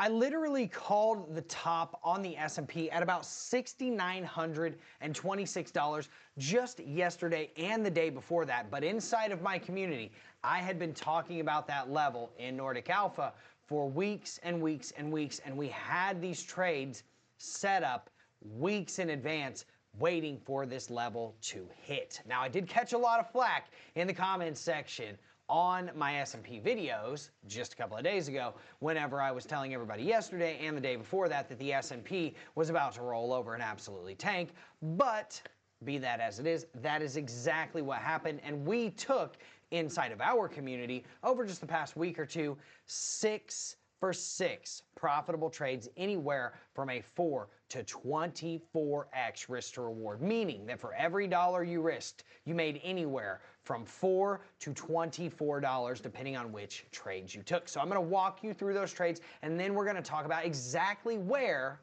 I literally called the top on the S&P at about $6,926 just yesterday and the day before that. But inside of my community, I had been talking about that level in Nordic Alpha for weeks and weeks and weeks, and we had these trades set up weeks in advance waiting for this level to hit. Now, I did catch a lot of flack in the comments section on my S&P videos just a couple of days ago whenever I was telling everybody yesterday and the day before that the S&P was about to roll over and absolutely tank. But be that as it is, that is exactly what happened, and we took inside of our community over just the past week or two 6 for 6 profitable trades, anywhere from a 4 to 24x risk to reward, meaning that for every dollar you risked, you made anywhere from $4 to $24 depending on which trades you took. So I'm going to walk you through those trades, and then we're going to talk about exactly where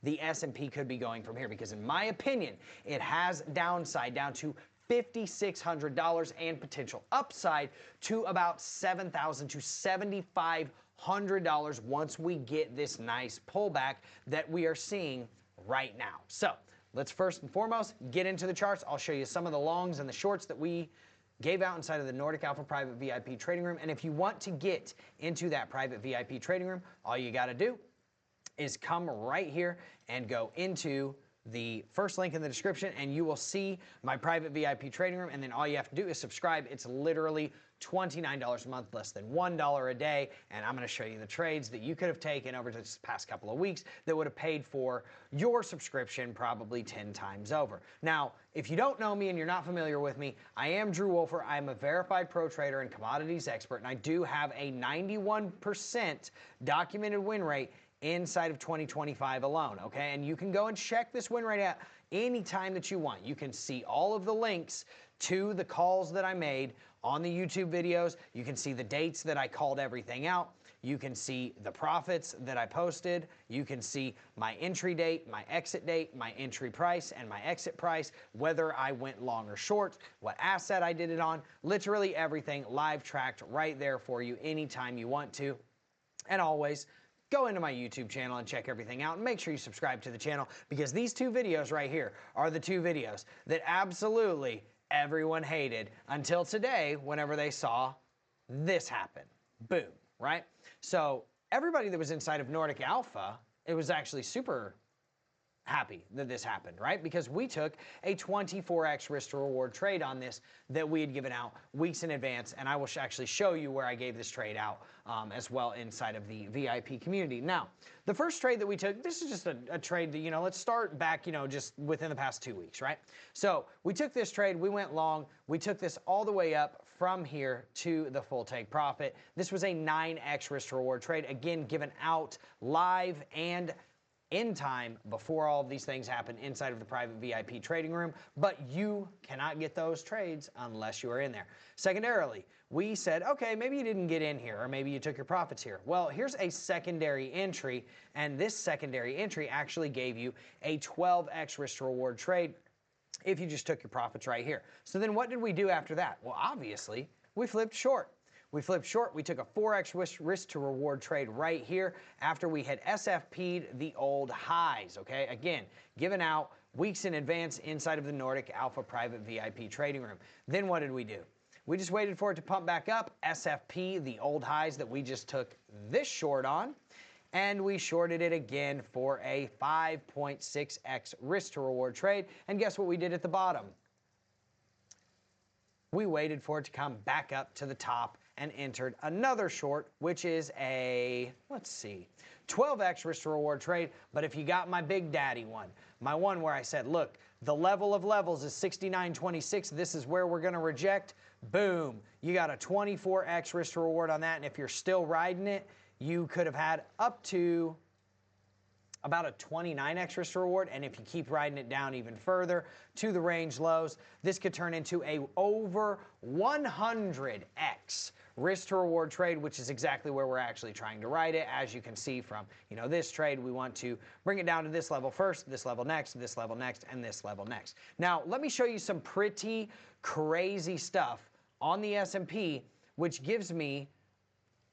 the S&P could be going from here, because in my opinion, it has downside down to $5,600 and potential upside to about $7,000 to $7,500 once we get this nice pullback that we are seeing right now. So let's first and foremost get into the charts. I'll show you some of the longs and the shorts that we gave out inside of the Nordic Alpha private VIP trading room. And if you want to get into that private VIP trading room, all you got to do is come right here and go into the first link in the description, and you will see my private VIP trading room. And then all you have to do is subscribe. It's literally $29 a month, less than $1 a day. And I'm going to show you the trades that you could have taken over this past couple of weeks that would have paid for your subscription probably 10 times over. Now, if you don't know me and you're not familiar with me, I am Drew Wolfer. I'm a verified pro trader and commodities expert, and I do have a 91% documented win rate inside of 2025 alone, okay? And you can go and check this win rate out anytime that you want. You can see all of the links to the calls that I made on the YouTube videos. You can see the dates that I called everything out. You can see the profits that I posted. You can see my entry date, my exit date, my entry price, and my exit price, whether I went long or short, what asset I did it on, literally everything live tracked right there for you anytime you want to. And always, go into my YouTube channel and check everything out, and make sure you subscribe to the channel, because these two videos right here are the two videos that absolutely everyone hated until today whenever they saw this happen. Boom, right? So everybody that was inside of Nordic Alpha, it was actually super happy that this happened, right? Because we took a 24x risk to reward trade on this that we had given out weeks in advance, and I will actually show you where I gave this trade out as well inside of the VIP community. Now, the first trade that we took, this is just a trade that, you know, let's start back, you know, just within the past 2 weeks, right? So we took this trade, we went long, we took this all the way up from here to the full take profit. This was a 9x risk to reward trade, again, given out live and in time before all of these things happen inside of the private VIP trading room, but you cannot get those trades unless you are in there. Secondarily, we said, okay, maybe you didn't get in here, or maybe you took your profits here. Well, here's a secondary entry, and this secondary entry actually gave you a 12x risk to reward trade if you just took your profits right here. So then what did we do after that? Well, obviously, we flipped short. We flipped short. We took a 4x risk to reward trade right here after we had SFP'd the old highs, okay? Again, given out weeks in advance inside of the Nordic Alpha private VIP trading room. Then what did we do? We just waited for it to pump back up, SFP the old highs that we just took this short on, and we shorted it again for a 5.6x risk to reward trade. And guess what we did at the bottom? We waited for it to come back up to the top and entered another short, which is a, let's see, 12x risk to reward trade. But if you got my big daddy one, my one where I said, look, the level of levels is 69.26. This is where we're going to reject. Boom. You got a 24x risk to reward on that. And if you're still riding it, you could have had up to about a 29x risk to reward, and if you keep riding it down even further to the range lows, this could turn into a over 100x risk to reward trade, which is exactly where we're actually trying to ride it. As you can see from, you know, this trade, we want to bring it down to this level first, this level next, this level next, and this level next. Now, let me show you some pretty crazy stuff on the S&P, which gives me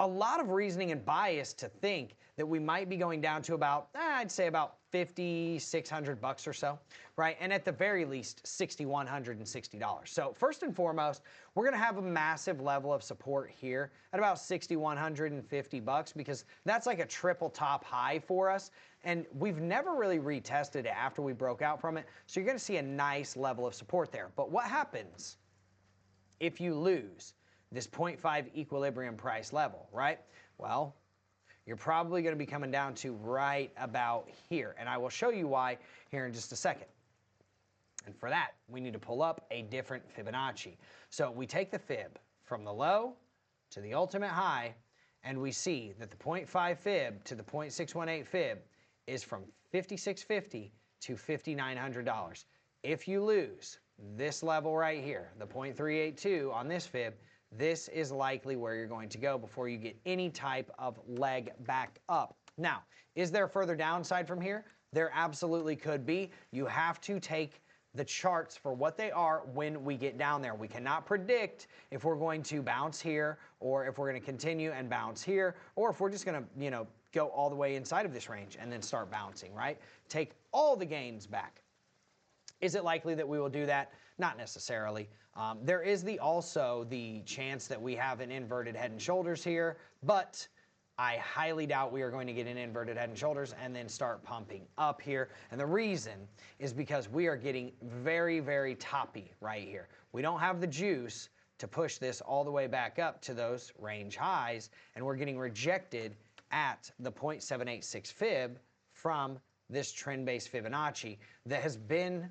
a lot of reasoning and bias to think that we might be going down to about, I'd say about $5,600 or so, right? And at the very least, $6,160. So first and foremost, we're gonna have a massive level of support here at about $6,150 because that's like a triple top high for us. And we've never really retested it after we broke out from it. So you're gonna see a nice level of support there. But what happens if you lose this 0.5 equilibrium price level, right? Well, you're probably going to be coming down to right about here. And I will show you why here in just a second. And for that, we need to pull up a different Fibonacci. So we take the fib from the low to the ultimate high, and we see that the 0.5 fib to the 0.618 fib is from $5,650 to $5,900. If you lose this level right here, the 0.382 on this fib, this is likely where you're going to go before you get any type of leg back up. Now, is there further downside from here? There absolutely could be. You have to take the charts for what they are when we get down there. We cannot predict if we're going to bounce here or if we're going to continue and bounce here or if we're just going to, go all the way inside of this range and then start bouncing, right? Take all the gains back. Is it likely that we will do that? Not necessarily. There is also the chance that we have an inverted head and shoulders here, but I highly doubt we are going to get an inverted head and shoulders and then start pumping up here. And the reason is because we are getting very, very toppy right here. We don't have the juice to push this all the way back up to those range highs, and we're getting rejected at the 0.786 fib from this trend-based Fibonacci that has been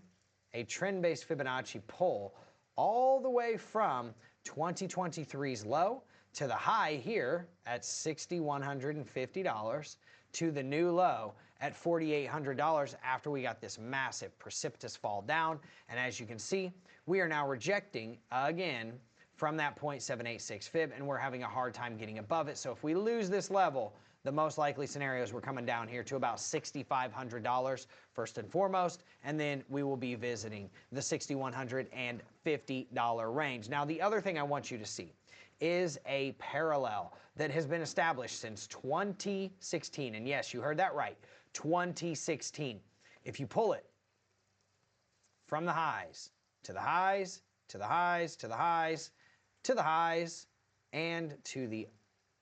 a trend-based Fibonacci pull all the way from 2023's low to the high here at $6,150 to the new low at $4,800 after we got this massive precipitous fall down. And as you can see, we are now rejecting again from that 0.786 fib, and we're having a hard time getting above it. So if we lose this level, the most likely scenario is we're coming down here to about $6,500 first and foremost, and then we will be visiting the $6,150 range. Now, the other thing I want you to see is a parallel that has been established since 2016. And yes, you heard that right, 2016. If you pull it from the highs to the highs, to the highs, to the highs, to the highs, and to the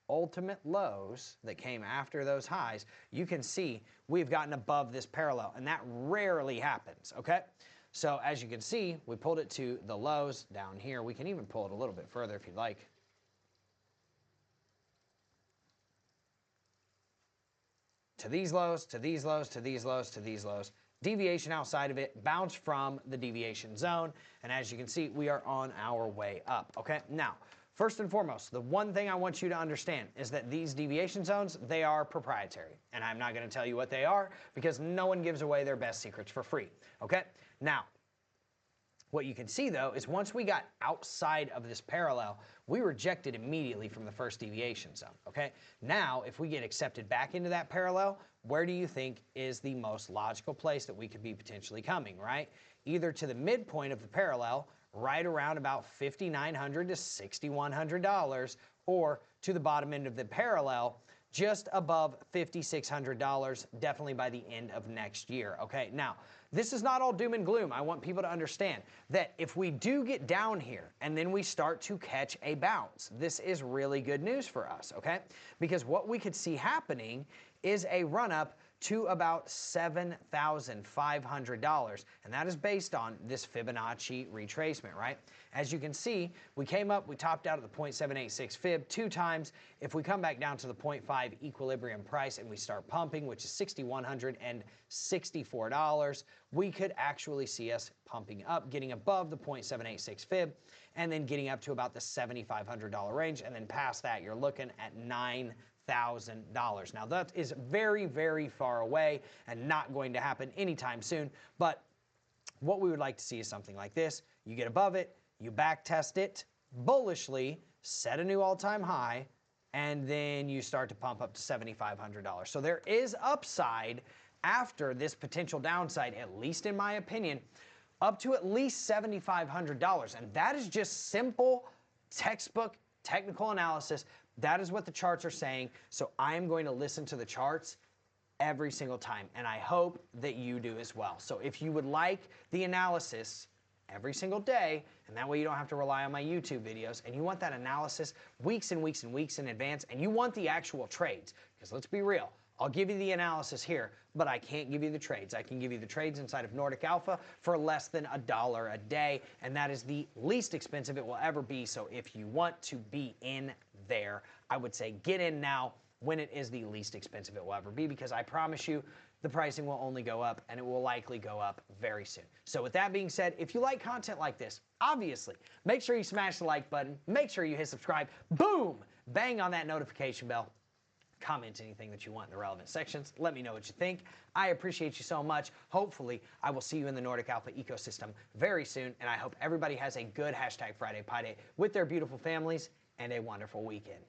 ultimate lows that came after those highs, you can see we've gotten above this parallel, and that rarely happens, okay? So as you can see, we pulled it to the lows down here. We can even pull it a little bit further if you'd like. To these lows, to these lows, to these lows, to these lows. Deviation outside of it, bounce from the deviation zone, and as you can see, we are on our way up, okay? Now, first and foremost, the one thing I want you to understand is that these deviation zones, they are proprietary. And I'm not going to tell you what they are because no one gives away their best secrets for free, okay? Now, what you can see though is once we got outside of this parallel, we rejected immediately from the first deviation zone, okay? Now, if we get accepted back into that parallel, where do you think is the most logical place that we could be potentially coming, right? Either to the midpoint of the parallel, right around about $5,900 to $6,100, or to the bottom end of the parallel, just above $5,600, definitely by the end of next year, okay? Now, this is not all doom and gloom. I want people to understand that if we do get down here and then we start to catch a bounce, this is really good news for us, okay? Because what we could see happening is a run-up to about $7,500, and that is based on this Fibonacci retracement, right? As you can see, we came up, we topped out at the 0.786 fib 2 times. If we come back down to the 0.5 equilibrium price and we start pumping, which is $6,164, we could actually see us pumping up, getting above the 0.786 fib, and then getting up to about the $7,500 range, and then past that, you're looking at $9,000. Now that is very, very far away and not going to happen anytime soon, but what we would like to see is something like this. You get above it, you back test it bullishly, set a new all-time high, and then you start to pump up to $7,500. So there is upside after this potential downside, at least in my opinion, up to at least $7,500, and that is just simple textbook technical analysis That is what the charts are saying. So I'm going to listen to the charts every single time, and I hope that you do as well. So if you would like the analysis every single day, and that way you don't have to rely on my YouTube videos, and you want that analysis weeks and weeks and weeks in advance, and you want the actual trades, because let's be real, I'll give you the analysis here, but I can't give you the trades. I can give you the trades inside of Nordic Alpha for less than $1 a day, and that is the least expensive it will ever be. So if you want to be in there, I would say get in now when it is the least expensive it will ever be, because I promise you the pricing will only go up, and it will likely go up very soon. So with that being said, if you like content like this, obviously, make sure you smash the like button, make sure you hit subscribe, boom, bang on that notification bell. Comment anything that you want in the relevant sections. Let me know what you think. I appreciate you so much. Hopefully, I will see you in the Nordic Alpha ecosystem very soon, and I hope everybody has a good #FridayPie Day with their beautiful families and a wonderful weekend.